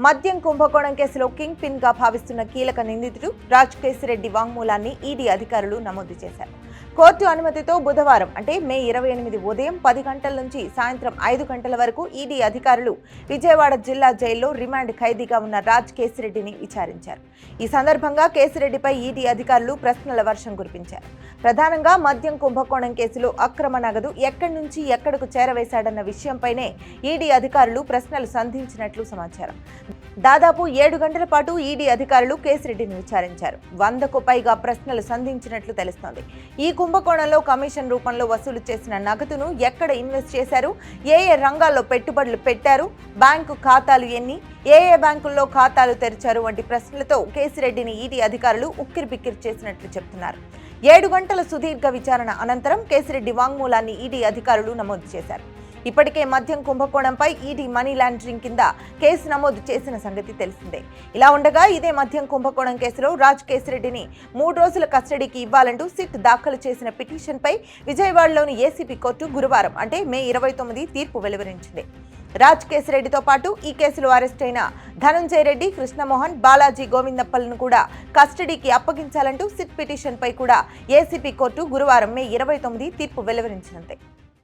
మద్యం కుంభకోణం కేసులో కింగ్ పిన్ గా భావిస్తున్న కీలక నిందితుడు రాజ్ కేశిరెడ్డి వాంగ్మూలాన్ని ఈడీ అధికారులు నమోదు చేశారు. కోర్టు అనుమతితో బుధవారం అంటే మే 28 ఉదయం 10 గంటల నుంచి సాయంత్రం 5 గంటల వరకు ఈడీ అధికారులు విజయవాడ జిల్లా జైల్లో రిమాండ్ ఖైదీగా ఉన్న రాజ్ కేశిరెడ్డిని విచారించారు. ఈ సందర్భంగా కేశిరెడ్డిపై ఈడీ అధికారులు ప్రశ్నల వర్షం కురిపించారు. ప్రధానంగా మద్యం కుంభకోణం కేసులో అక్రమ నగదు ఎక్కడి నుంచి ఎక్కడకు చేరవేశాడన్న విషయంపైనే ఈడీ అధికారులు ప్రశ్నలు సంధించినట్లు సమాచారం. దాదాపు 7 గంటల పాటు ఈడీ అధికారులు కేశిరెడ్డిని విచారించారు. 100కు పైగా ప్రశ్నలు సంధించినట్లు తెలుస్తోంది. ఈ కుంభకోణంలో కమిషన్ రూపంలో వసూలు చేసిన నగదును ఎక్కడ ఇన్వెస్ట్ చేశారు, ఏ రంగాల్లో పెట్టుబడులు పెట్టారు, బ్యాంకు ఖాతాలు ఎన్ని, ఏ బ్యాంకుల్లో ఖాతాలు తెరిచారు వంటి ప్రశ్నలతో కేశిరెడ్డిని ఈడీ అధికారులు ఉక్కిరిబిక్కిరి చేసినట్లు చెబుతున్నారు. 7 గంటల సుదీర్ఘ విచారణ అనంతరం కేశిరెడ్డి వాంగ్మూలాన్ని ఈడీ అధికారులు నమోదు చేశారు. ఇప్పటికే మద్యం కుంభకోణంపై ఈడీ మనీ లాండరింగ్ కింద కేసు నమోదు చేసిన సంగతి తెలిసిందే. ఇలా ఉండగా ఇదే మద్యం కుంభకోణం కేసులో రాజ్ కేశిరెడ్డిని 3 రోజుల కస్టడీకి ఇవ్వాలంటూ సిట్ దాఖలు చేసిన పిటిషన్పై విజయవాడలోని ఏసీపీ కోర్టు గురువారం అంటే మే 29 తీర్పు వెలువరించింది. రాజ్ కేశిరెడ్డితో పాటు ఈ కేసులో అరెస్ట్ అయిన ధనంజయ రెడ్డి, కృష్ణమోహన్, బాలాజీ గోవిందప్పలను కూడా కస్టడీకి అప్పగించాలంటూ సిట్ పిటిషన్పై కూడా ఏసీపీ కోర్టు గురువారం మే 29 తీర్పు వెలువరించింది.